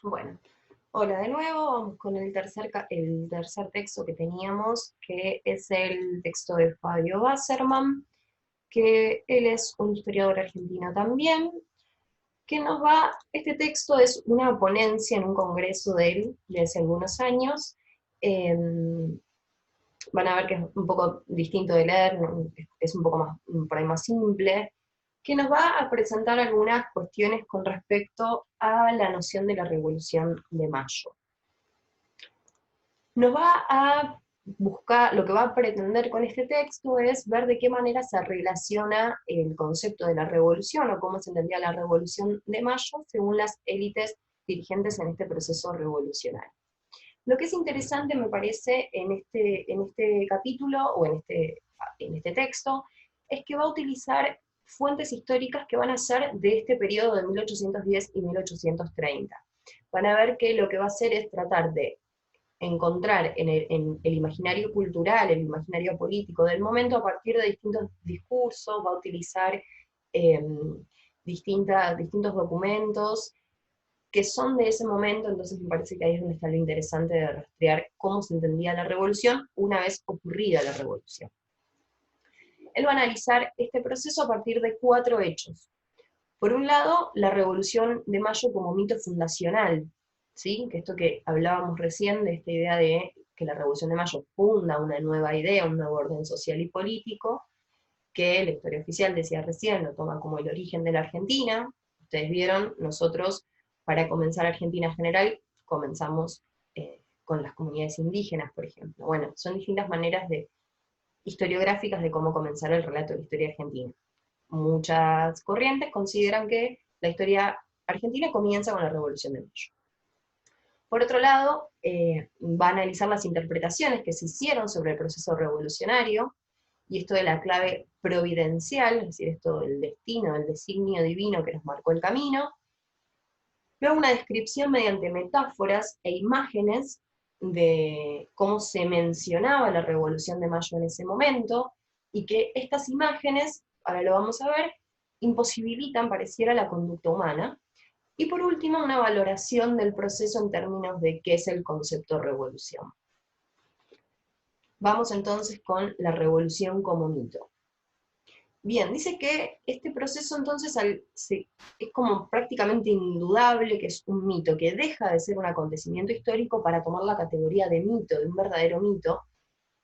Bueno, hola de nuevo, vamos con el tercer texto que teníamos, que es el texto de Fabio Wasserman, que él es un historiador argentino también, este texto es una ponencia en un congreso de él de hace algunos años. eh, Van a ver que es un poco distinto de leer, ¿no? Es un poco más, por ahí más simple, que nos va a presentar algunas cuestiones con respecto a la noción de la Revolución de Mayo. Nos va a buscar, lo que va a pretender con este texto es ver de qué manera se relaciona el concepto de la revolución o cómo se entendía la Revolución de Mayo según las élites dirigentes en este proceso revolucionario. Lo que es interesante, me parece, en este capítulo o en este texto, es que va a utilizar fuentes históricas que van a ser de este periodo de 1810 y 1830. Van a ver que lo que va a hacer es tratar de encontrar en el imaginario cultural, el imaginario político del momento, a partir de distintos discursos, va a utilizar eh, distintos documentos que son de ese momento, entonces me parece que ahí es donde está lo interesante de rastrear cómo se entendía la revolución una vez ocurrida la revolución. Él va a analizar este proceso a partir de 4 hechos. Por un lado, la Revolución de Mayo como mito fundacional, ¿sí? Que esto que hablábamos recién de esta idea de que la Revolución de Mayo funda una nueva idea, un nuevo orden social y político, que la historia oficial decía recién, lo toma como el origen de la Argentina. Ustedes vieron, nosotros, para comenzar Argentina General, comenzamos con las comunidades indígenas, por ejemplo. Bueno, son distintas maneras historiográficas de cómo comenzar el relato de la historia argentina. Muchas corrientes consideran que la historia argentina comienza con la Revolución de Mayo. Por otro lado, va a analizar las interpretaciones que se hicieron sobre el proceso revolucionario, y esto de la clave providencial, es decir, esto del destino, del designio divino que nos marcó el camino. Luego una descripción mediante metáforas e imágenes de cómo se mencionaba la Revolución de Mayo en ese momento, y que estas imágenes, ahora lo vamos a ver, imposibilitan, pareciera, la conducta humana. Y por último, una valoración del proceso en términos de qué es el concepto revolución. Vamos entonces con la revolución como mito. Bien, dice que este proceso entonces es como prácticamente indudable que es un mito, que deja de ser un acontecimiento histórico para tomar la categoría de mito, de un verdadero mito,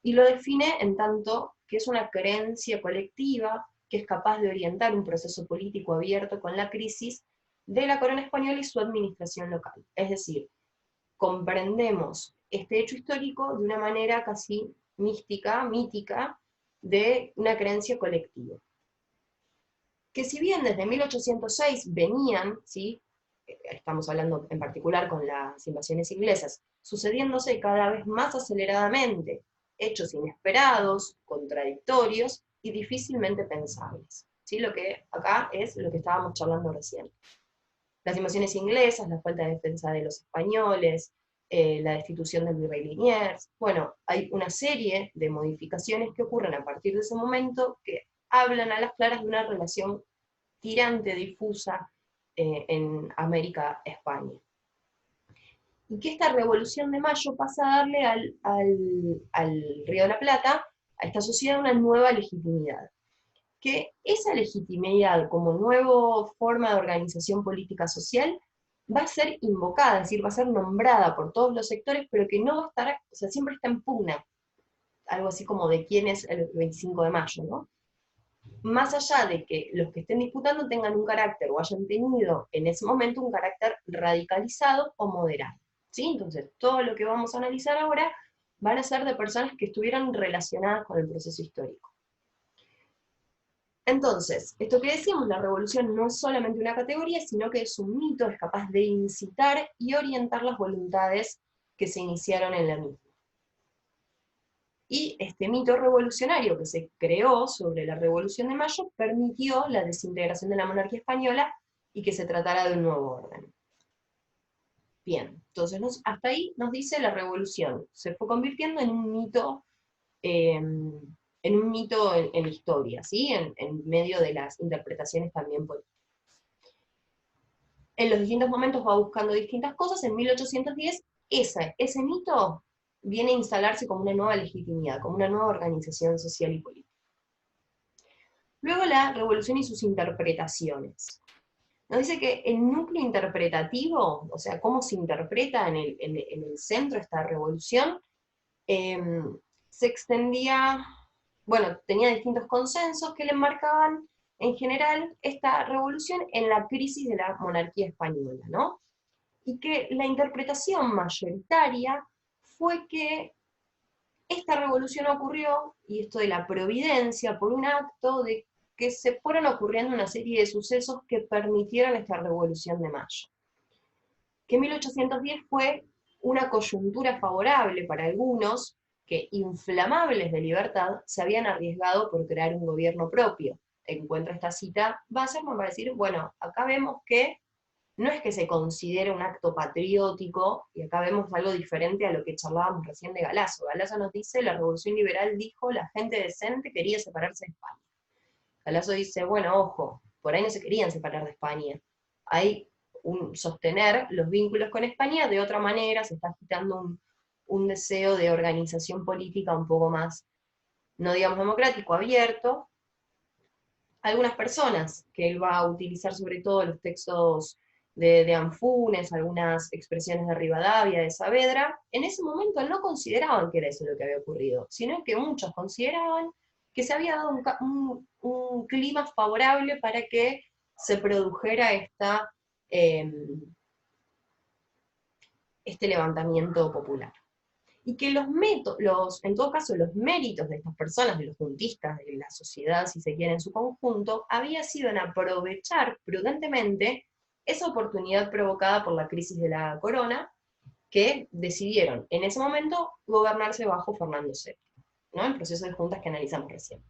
y lo define en tanto que es una creencia colectiva que es capaz de orientar un proceso político abierto con la crisis de la corona española y su administración local. Es decir, comprendemos este hecho histórico de una manera casi mística, mítica, de una creencia colectiva. Que si bien desde 1806 venían, ¿sí? Estamos hablando en particular con las invasiones inglesas, sucediéndose cada vez más aceleradamente, hechos inesperados, contradictorios y difícilmente pensables. ¿Sí? Lo que acá es lo que estábamos charlando recién. Las invasiones inglesas, la falta de defensa de los españoles, la destitución del virrey Liniers. Bueno, hay una serie de modificaciones que ocurren a partir de ese momento que hablan a las claras de una relación tirante, difusa en América-España. Y que esta Revolución de Mayo pasa a darle al Río de la Plata, a esta sociedad, una nueva legitimidad. Que esa legitimidad como nueva forma de organización política social va a ser invocada, es decir, va a ser nombrada por todos los sectores, pero que no va a estar, o sea, siempre está en pugna, algo así como de quién es el 25 de mayo, ¿no? Más allá de que los que estén disputando tengan un carácter o hayan tenido en ese momento un carácter radicalizado o moderado. ¿Sí? Entonces, todo lo que vamos a analizar ahora van a ser de personas que estuvieron relacionadas con el proceso histórico. Entonces, esto que decíamos, la revolución no es solamente una categoría, sino que es un mito, es capaz de incitar y orientar las voluntades que se iniciaron en la misma. Y este mito revolucionario que se creó sobre la Revolución de Mayo permitió la desintegración de la monarquía española y que se tratara de un nuevo orden. Bien, entonces hasta ahí nos dice la revolución. Se fue convirtiendo en un mito, en la historia, ¿sí? En medio de las interpretaciones también políticas. En los distintos momentos va buscando distintas cosas. En 1810 ese mito viene a instalarse como una nueva legitimidad, como una nueva organización social y política. Luego la revolución y sus interpretaciones. Nos dice que el núcleo interpretativo, o sea, cómo se interpreta en el centro de esta revolución, eh, se extendía, bueno, tenía distintos consensos que le marcaban en general esta revolución en la crisis de la monarquía española, ¿no? Y que la interpretación mayoritaria fue que esta revolución ocurrió, y esto de la providencia, por un acto de que se fueron ocurriendo una serie de sucesos que permitieron esta revolución de mayo. Que 1810 fue una coyuntura favorable para algunos que, inflamables de libertad, se habían arriesgado por crear un gobierno propio. Encuentro esta cita Wasserman para decir, bueno, acá vemos que no es que se considere un acto patriótico, y acá vemos algo diferente a lo que charlábamos recién de Galasso. Galasso nos dice, la revolución liberal dijo, la gente decente quería separarse de España. Galasso dice, bueno, ojo, por ahí no se querían separar de España. Hay sostener los vínculos con España de otra manera, se está agitando un deseo de organización política un poco más, no digamos democrático, abierto. Algunas personas, que él va a utilizar sobre todo los textos de Anfunes, algunas expresiones de Rivadavia, de Saavedra, en ese momento no consideraban que era eso lo que había ocurrido, sino que muchos consideraban que se había dado un clima favorable para que se produjera eh, este levantamiento popular. Y que en todo caso, los méritos de estas personas, de los juntistas, de la sociedad, si se quiere, en su conjunto, había sido en aprovechar prudentemente esa oportunidad provocada por la crisis de la corona, que decidieron en ese momento gobernarse bajo Fernando VII, ¿no? El proceso de juntas que analizamos recién.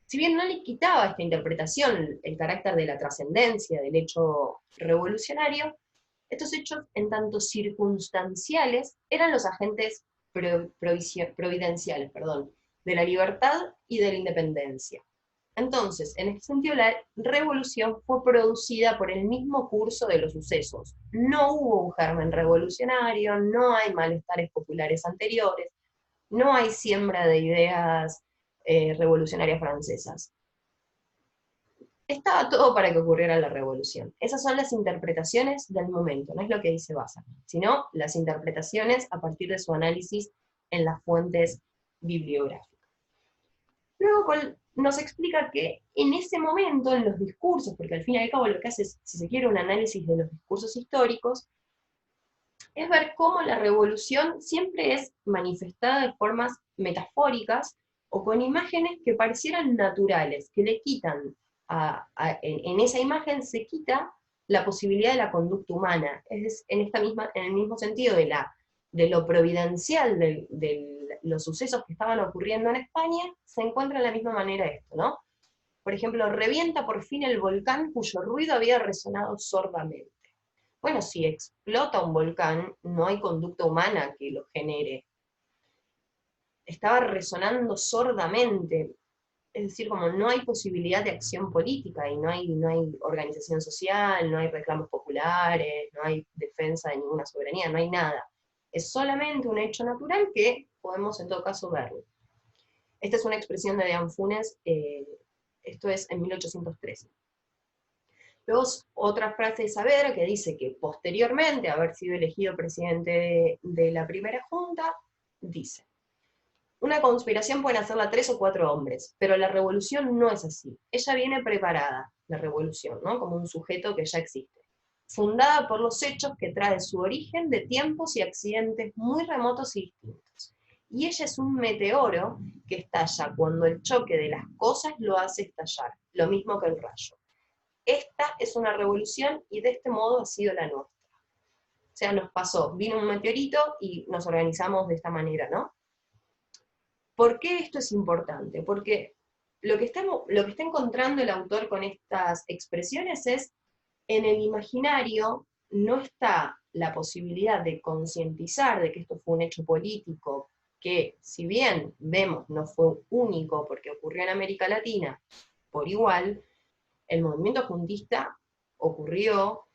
Si bien no le quitaba a esta interpretación el carácter de la trascendencia del hecho revolucionario, estos hechos, en tanto circunstanciales, eran los agentes providenciales, de la libertad y de la independencia. Entonces, en este sentido, la revolución fue producida por el mismo curso de los sucesos. No hubo un germen revolucionario, no hay malestares populares anteriores, no hay siembra de ideas revolucionarias francesas. Estaba todo para que ocurriera la revolución. Esas son las interpretaciones del momento, no es lo que dice Wasserman, sino las interpretaciones a partir de su análisis en las fuentes bibliográficas. Luego nos explica que en ese momento, en los discursos, porque al fin y al cabo lo que hace es, si se quiere, un análisis de los discursos históricos, es ver cómo la revolución siempre es manifestada de formas metafóricas o con imágenes que parecieran naturales, que le quitan en esa imagen se quita la posibilidad de la conducta humana. Es en el mismo sentido de lo providencial de los sucesos que estaban ocurriendo en España, se encuentra de la misma manera esto, ¿no? Por ejemplo, revienta por fin el volcán cuyo ruido había resonado sordamente. Bueno, si explota un volcán, no hay conducta humana que lo genere. Estaba resonando sordamente, es decir, como no hay posibilidad de acción política y no hay organización social, no hay reclamos populares, no hay defensa de ninguna soberanía, no hay nada. Es solamente un hecho natural que podemos en todo caso verlo. Esta es una expresión de Anfunes, esto es en 1813. Luego otra frase de Saavedra que dice que posteriormente a haber sido elegido presidente de la primera junta, dice: una conspiración pueden hacerla 3 o 4 hombres, pero la revolución no es así. Ella viene preparada, la revolución, ¿no? Como un sujeto que ya existe, fundada por los hechos que trae su origen de tiempos y accidentes muy remotos y distintos. Y ella es un meteoro que estalla cuando el choque de las cosas lo hace estallar, lo mismo que el rayo. Esta es una revolución y de este modo ha sido la nuestra. O sea, nos pasó, vino un meteorito y nos organizamos de esta manera, ¿no? ¿Por qué esto es importante? Porque lo que está encontrando el autor con estas expresiones es, en el imaginario no está la posibilidad de concientizar de que esto fue un hecho político, que si bien vemos no fue único porque ocurrió en América Latina por igual, el movimiento juntista ocurrió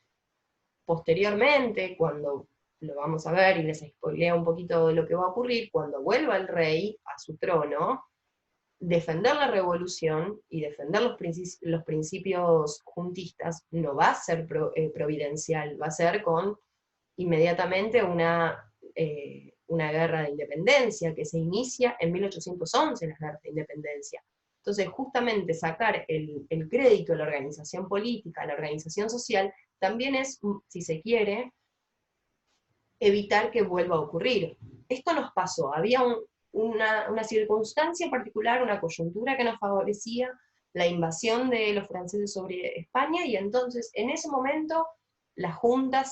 posteriormente, cuando lo vamos a ver y les spoileo un poquito de lo que va a ocurrir, cuando vuelva el rey a su trono, defender la revolución y defender los principios juntistas no va a ser providencial, va a ser con inmediatamente una guerra de independencia que se inicia en 1811, las guerras de independencia. Entonces, justamente sacar el crédito a la organización política, a la organización social, también es, si se quiere, evitar que vuelva a ocurrir. Esto nos pasó, había una circunstancia particular, una coyuntura que nos favorecía la invasión de los franceses sobre España, y entonces en ese momento la Junta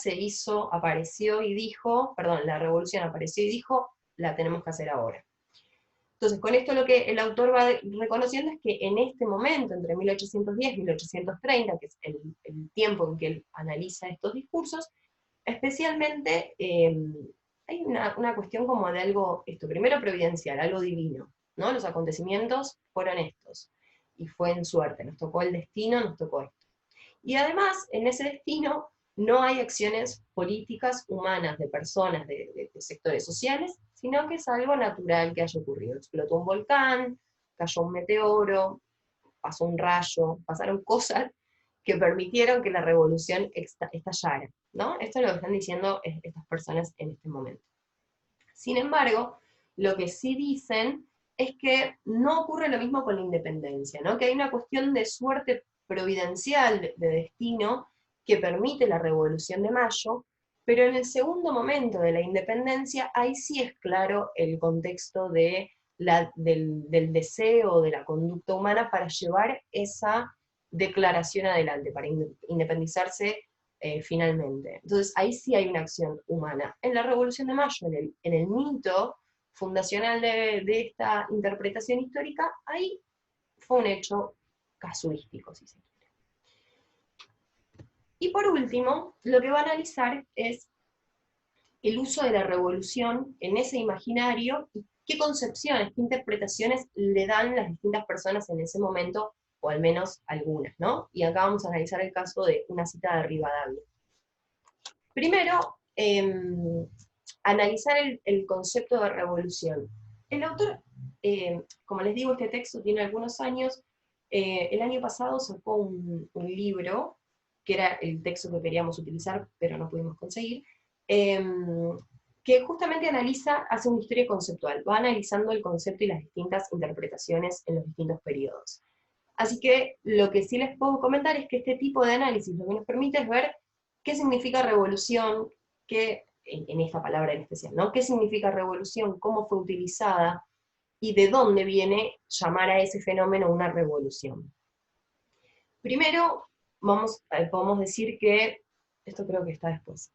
apareció y dijo, perdón, la revolución apareció y dijo, la tenemos que hacer ahora. Entonces, con esto lo que el autor va reconociendo es que en este momento, entre 1810 y 1830, que es el tiempo en que él analiza estos discursos, especialmente hay una cuestión como de algo, esto, primero providencial, algo divino, ¿no? Los acontecimientos fueron estos, y fue en suerte, nos tocó el destino, nos tocó esto. Y además, en ese destino no hay acciones políticas humanas de personas, de sectores sociales, sino que es algo natural que haya ocurrido. Explotó un volcán, cayó un meteoro, pasó un rayo, pasaron cosas que permitieron que la revolución estallara, ¿no? Esto es lo que están diciendo estas personas en este momento. Sin embargo, lo que sí dicen es que no ocurre lo mismo con la independencia, ¿no? Que hay una cuestión de suerte providencial, de destino, que permite la Revolución de Mayo, pero en el segundo momento de la independencia, ahí sí es claro el contexto del deseo, de la conducta humana para llevar esa declaración adelante, para independizarse finalmente. Entonces ahí sí hay una acción humana. En la Revolución de Mayo, en el mito fundacional de esta interpretación histórica, ahí fue un hecho casuístico, si se quiere. Y por último, lo que va a analizar es el uso de la revolución en ese imaginario y qué concepciones, qué interpretaciones le dan las distintas personas en ese momento, o al menos algunas, ¿no? Y acá vamos a analizar el caso de una cita de Rivadavia. Primero, analizar el concepto de revolución. El autor, como les digo, este texto tiene algunos años. El año pasado sacó un libro, que era el texto que queríamos utilizar, pero no pudimos conseguir, que justamente hace una historia conceptual, va analizando el concepto y las distintas interpretaciones en los distintos periodos. Así que lo que sí les puedo comentar es que este tipo de análisis lo que nos permite es ver qué significa revolución, en esta palabra en especial, ¿no? ¿Qué significa revolución? ¿Cómo fue utilizada? ¿Y de dónde viene llamar a ese fenómeno una revolución? Primero, podemos decir que, esto creo que está después,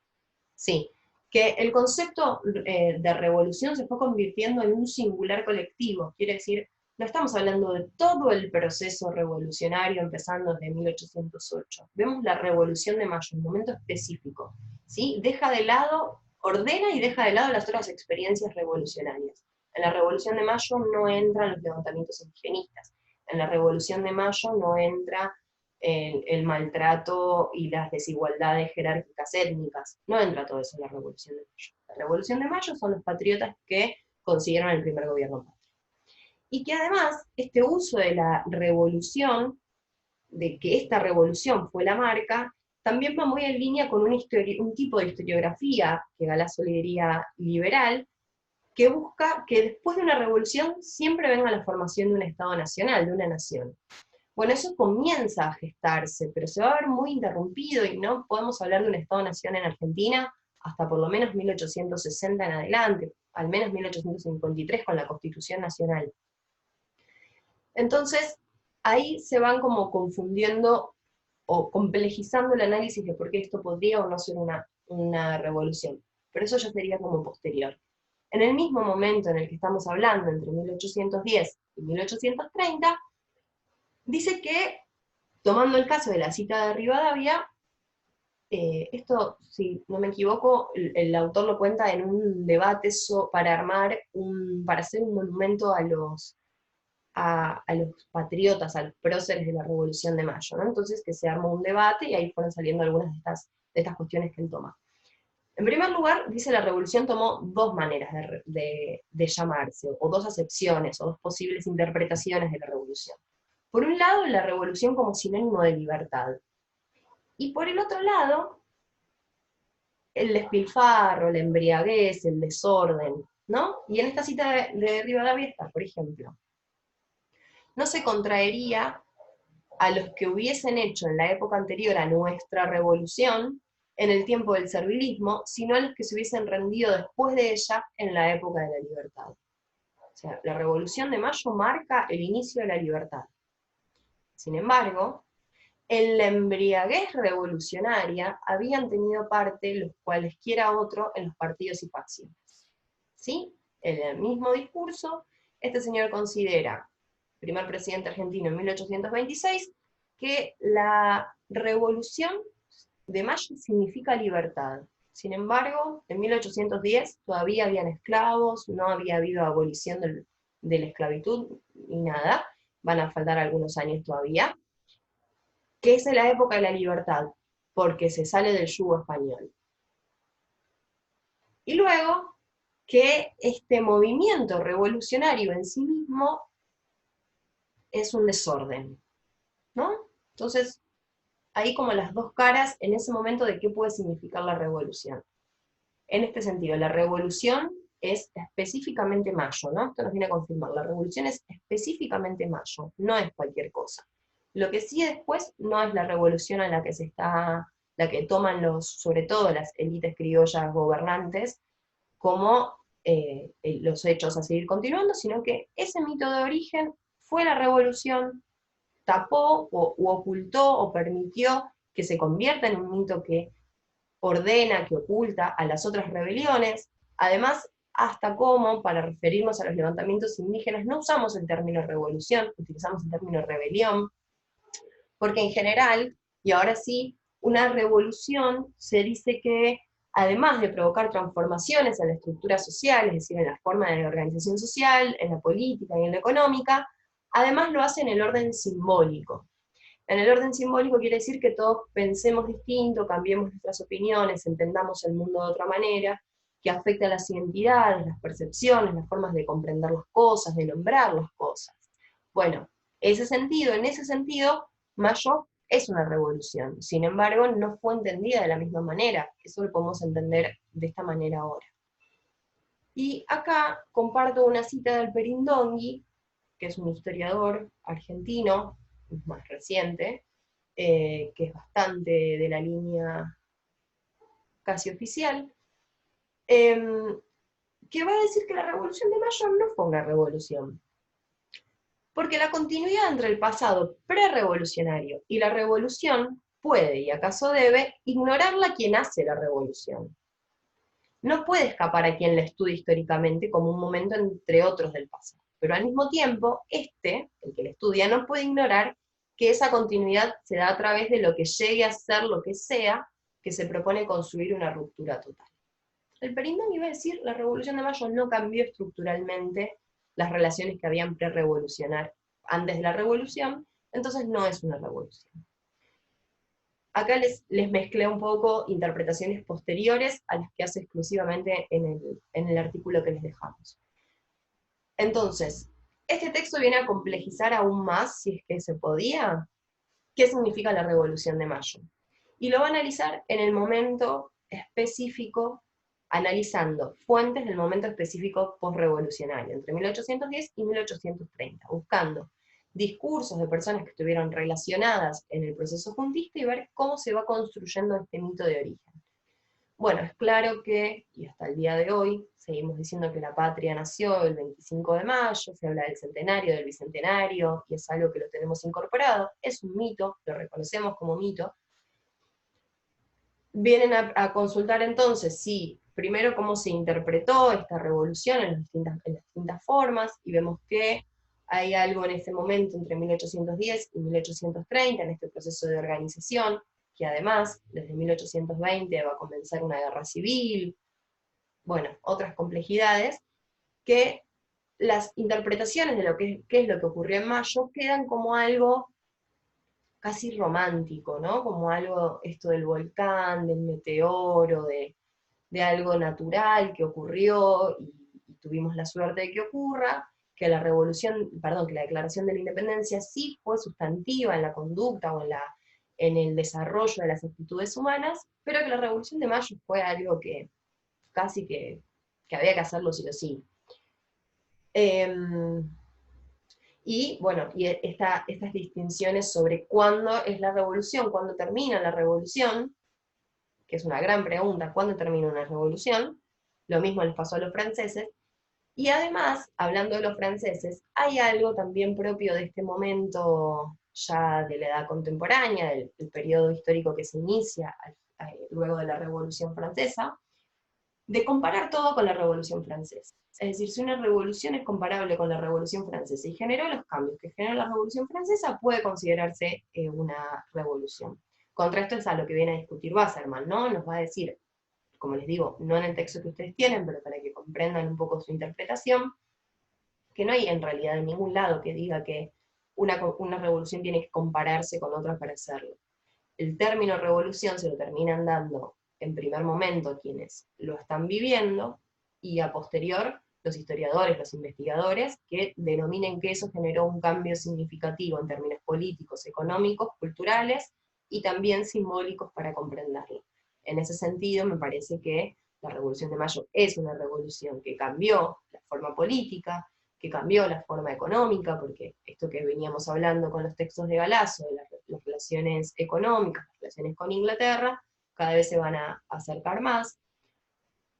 sí, que el concepto de revolución se fue convirtiendo en un singular colectivo, quiere decir, no estamos hablando de todo el proceso revolucionario empezando desde 1808. Vemos la Revolución de Mayo, un momento específico, ¿sí? Ordena y deja de lado las otras experiencias revolucionarias. En la Revolución de Mayo no entran los levantamientos indigenistas. En la Revolución de Mayo no entra el maltrato y las desigualdades jerárquicas étnicas. No entra todo eso en la Revolución de Mayo. La Revolución de Mayo son los patriotas que consiguieron el primer gobierno patrio. Y que además este uso de la revolución, de que esta revolución fue la marca, también va muy en línea con un tipo de historiografía que Galasso le diría liberal, que busca que después de una revolución siempre venga la formación de un Estado nacional, de una nación. Bueno, eso comienza a gestarse, pero se va a ver muy interrumpido y no podemos hablar de un Estado-nación en Argentina hasta por lo menos 1860 en adelante, al menos 1853 con la Constitución Nacional. Entonces, ahí se van como confundiendo o complejizando el análisis de por qué esto podría o no ser una revolución. Pero eso ya sería como posterior. En el mismo momento en el que estamos hablando, entre 1810 y 1830, dice que, tomando el caso de la cita de Rivadavia, esto, si no me equivoco, el autor lo cuenta en un debate para hacer un monumento a los patriotas, a los próceres de la Revolución de Mayo, ¿no? Entonces que se armó un debate y ahí fueron saliendo algunas de estas cuestiones que él toma. En primer lugar, dice la revolución tomó dos maneras de llamarse, o dos acepciones, o dos posibles interpretaciones de la revolución. Por un lado, la revolución como sinónimo de libertad. Y por el otro lado, el despilfarro, la embriaguez, el desorden, ¿no? Y en esta cita de Rivadavia está, por ejemplo, no se contraería a los que hubiesen hecho en la época anterior a nuestra revolución, en el tiempo del servilismo, sino a los que se hubiesen rendido después de ella en la época de la libertad. O sea, la Revolución de Mayo marca el inicio de la libertad. Sin embargo, en la embriaguez revolucionaria habían tenido parte los cualesquiera otros en los partidos y facciones. ¿Sí? En el mismo discurso, este señor considera, primer presidente argentino en 1826, que la revolución de Mayo significa libertad. Sin embargo, en 1810 todavía habían esclavos, no había habido abolición de la esclavitud ni nada, van a faltar algunos años todavía, que es la época de la libertad, porque se sale del yugo español. Y luego, que este movimiento revolucionario en sí mismo es un desorden, ¿no? Entonces, hay como las dos caras en ese momento de qué puede significar la revolución. En este sentido, la revolución es específicamente Mayo, ¿no? Esto nos viene a confirmar, la revolución es específicamente Mayo, no es cualquier cosa. Lo que sí después no es la revolución a la que la que toman sobre todo las élites criollas gobernantes, como los hechos a seguir continuando, sino que ese mito de origen fue la revolución, tapó u ocultó o permitió que se convierta en un mito que ordena, que oculta a las otras rebeliones. Además, hasta cómo, para referirnos a los levantamientos indígenas, no usamos el término revolución, utilizamos el término rebelión, porque en general, y ahora sí, una revolución se dice que, además de provocar transformaciones en la estructura social, es decir, en la forma de la organización social, en la política y en la económica, además lo hace en el orden simbólico. En el orden simbólico quiere decir que todos pensemos distinto, cambiemos nuestras opiniones, entendamos el mundo de otra manera, que afecte a las identidades, las percepciones, las formas de comprender las cosas, de nombrar las cosas. Bueno, en ese sentido, Mayo es una revolución. Sin embargo, no fue entendida de la misma manera. Eso lo podemos entender de esta manera ahora. Y acá comparto una cita del Perindongui, que es un historiador argentino, más reciente, que es bastante de la línea casi oficial, que va a decir que la Revolución de Mayo no fue una revolución. Porque la continuidad entre el pasado prerevolucionario y la revolución puede, y acaso debe, ignorarla quien hace la revolución. No puede escapar a quien la estudia históricamente como un momento entre otros del pasado. Pero al mismo tiempo, el que la estudia, no puede ignorar que esa continuidad se da a través de lo que llegue a ser lo que sea que se propone construir una ruptura total. El Perindón iba a decir, la Revolución de Mayo no cambió estructuralmente las relaciones que habían pre-revolucionar antes de la revolución, entonces no es una revolución. Acá les mezclé un poco interpretaciones posteriores a las que hace exclusivamente en el artículo que les dejamos. Entonces, este texto viene a complejizar aún más, si es que se podía, qué significa la Revolución de Mayo. Y lo va a analizar en el momento específico, analizando fuentes del momento específico postrevolucionario, entre 1810 y 1830, buscando discursos de personas que estuvieron relacionadas en el proceso juntista y ver cómo se va construyendo este mito de origen. Bueno, es claro que, y hasta el día de hoy, seguimos diciendo que la patria nació el 25 de mayo, se habla del centenario, del bicentenario, y es algo que lo tenemos incorporado, es un mito, lo reconocemos como mito. Vienen a consultar entonces, sí, primero cómo se interpretó esta revolución en las distintas formas, y vemos que hay algo en ese momento entre 1810 y 1830, en este proceso de organización, que además, desde 1820 va a comenzar una guerra civil, bueno, otras complejidades, que las interpretaciones de lo qué es lo que ocurrió en mayo quedan como algo casi romántico, ¿no? Como algo, esto del volcán, del meteoro, de algo natural que ocurrió y tuvimos la suerte de que ocurra, que la revolución, perdón, que la declaración de la independencia sí fue sustantiva en la conducta o en el desarrollo de las actitudes humanas, pero que la revolución de mayo fue algo que casi que había que hacerlo sí o sí. Eh, y bueno, y estas distinciones sobre cuándo es la revolución, cuándo termina la revolución, que es una gran pregunta, ¿cuándo termina una revolución? Lo mismo les pasó a los franceses. Y además, hablando de los franceses, hay algo también propio de este momento ya de la edad contemporánea, del periodo histórico que se inicia luego de la Revolución Francesa, de comparar todo con la Revolución Francesa. Es decir, si una revolución es comparable con la Revolución Francesa y generó los cambios que generó la Revolución Francesa, puede considerarse una revolución. Contra esto es a lo que viene a discutir Wasserman, ¿no? Nos va a decir, como les digo, no en el texto que ustedes tienen, pero para que comprendan un poco su interpretación, que no hay en realidad en ningún lado que diga que una revolución tiene que compararse con otra para hacerlo. El término revolución se lo terminan dando en primer momento quienes lo están viviendo y a posterior los historiadores, los investigadores, que denominen que eso generó un cambio significativo en términos políticos, económicos, culturales y también simbólicos para comprenderlo. En ese sentido, me parece que la Revolución de Mayo es una revolución que cambió la forma política, que cambió la forma económica, porque esto que veníamos hablando con los textos de Galasso, de las relaciones económicas, las relaciones con Inglaterra, cada vez se van a acercar más.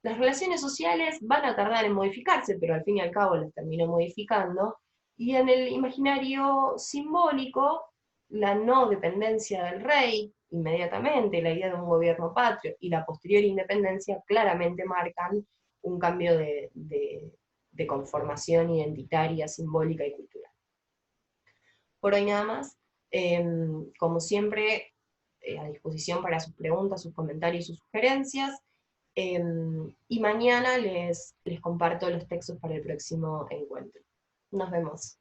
Las relaciones sociales van a tardar en modificarse, pero al fin y al cabo las terminó modificando. Y en el imaginario simbólico, la no dependencia del rey, inmediatamente, la idea de un gobierno patrio y la posterior independencia claramente marcan un cambio de conformación identitaria, simbólica y cultural. Por hoy nada más. Como siempre, a disposición para sus preguntas, sus comentarios, sus sugerencias. Y mañana les comparto los textos para el próximo encuentro. Nos vemos.